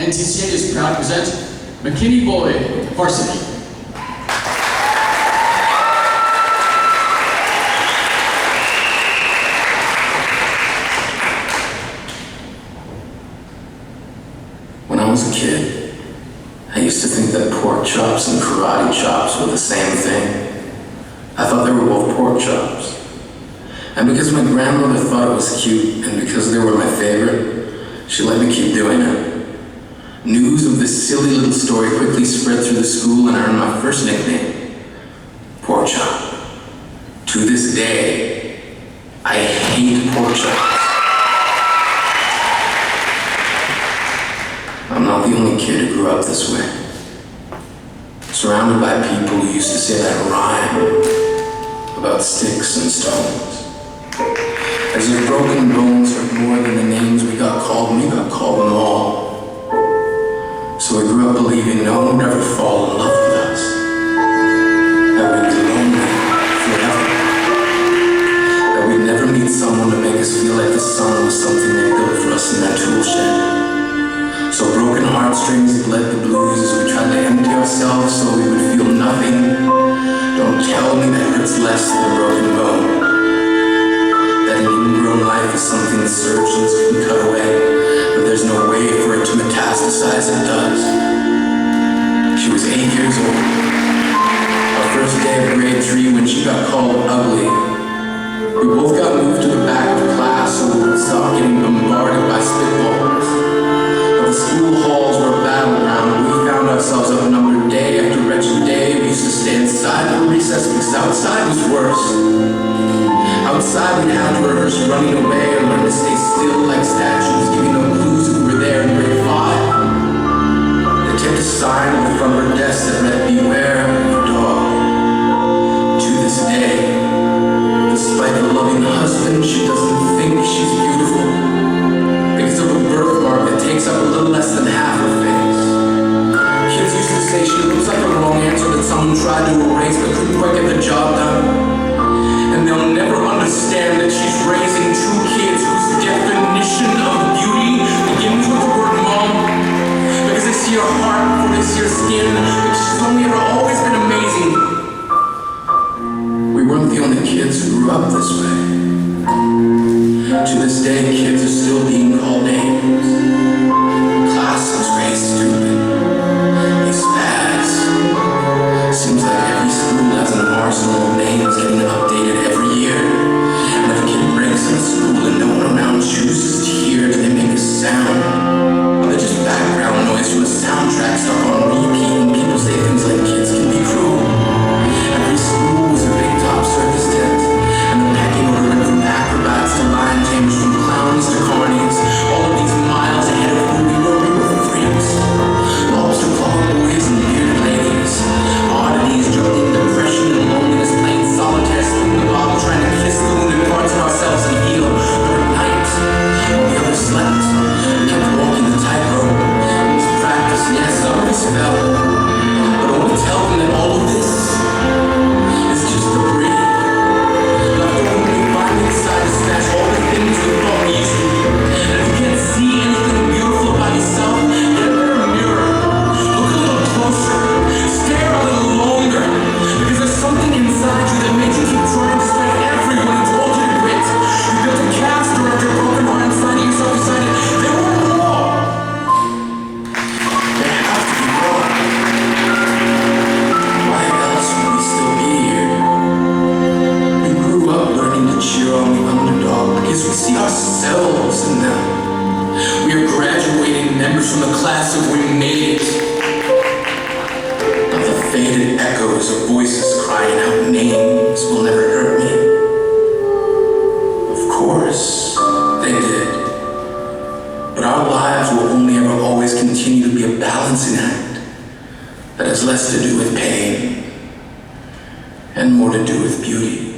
NTCA is proud to present McKinney Boy, Varsity. When I was a kid, I used to think that pork chops and karate chops were the same thing. I thought they were both pork chops. And because my grandmother thought it was cute, and because they were my favorite, she let me keep doing it. News of this silly little story quickly spread through the school, and I earned my first nickname, Pork Chop. To this day, I hate pork chops. I'm not the only kid who grew up this way. Surrounded by people who used to say that rhyme about sticks and stones. As if broken bones hurt more than the names we got called them all. So I grew up believing no one would ever fall in love with us. That we'd be lonely forever. That we'd never meet someone to make us feel like the sun was something they built for us in that tool shed. So broken heartstrings led the blues as we tried to empty ourselves so we would feel nothing. Don't tell me that hurts less than a broken bone. That an ingrown life is something the surgeons can cut away, but there's no way for it to metastasize. It does. She was 8 years old. Our first day of grade 3 when she got called ugly. We both got moved to the back of class so we would stop getting bombarded by spitballs. The school halls were a battleground. We found ourselves outnumbered day after wretched day. We used to stay inside for recess because outside was worse. Outside we'd have to rehearse running away and learn to stay still like statues, giving no clues if we were there in grade 5. They kept a sign on the front of her desk that read, "Beware of your dog." To this day, despite a loving husband, she doesn't think she's beautiful. Because of a birthmark that takes up a little less than half her face. Kids used to say she looks like a wrong answer that someone tried to erase but couldn't quite get the job done. And they'll never understand that she's raising 2 kids whose definition of beauty begins with the word mom. Because they see her heart before they see her skin, because she's only ever always been amazing. We weren't the only kids who grew up this way. To this day, kids are still being called names. Class was very stupid. They spaz. Seems like every school has an arsenal of names getting updated every year. And if a kid breaks in school and no one around chooses to hear it, they make a sound. Or they're just background noise from a soundtrack stuck on repeat, and people say things like kids can be cruel. Every school was a big top circus tent, and the pecking order went from acrobats to lion tamers, from clowns to carnies. All of these miles ahead of who we were freaks. Lobster claw boys and bearded ladies. Oddities, juggling depression and loneliness, playing solitaire, spinning the bottle, trying to kiss the wounded parts of ourselves and heal. But at night, while the others slept, we kept walking the tightrope. It was practice, yes, some of us fell. But I want to tell them that all of this is just debris. Left over when we finally decide to smash all the things we thought we used to be. And if you can't see anything beautiful about yourself, get a better mirror. Look a little closer. Stare a little longer. Because there's something inside you that makes you keep trying despite everyone who told you to quit. You built a cast around your broken heart and finding yourself beside it. They weren't wrong. They have to be wrong. Why else would we still be here? We grew up learning to cheer on the underdog because we see ourselves in them. We are graduating members from the class of we made it. Not the faded echoes of voices crying out names will never hurt me. Of course, they did. But our lives will only ever always continue to be a balancing act that has less to do with pain and more to do with beauty.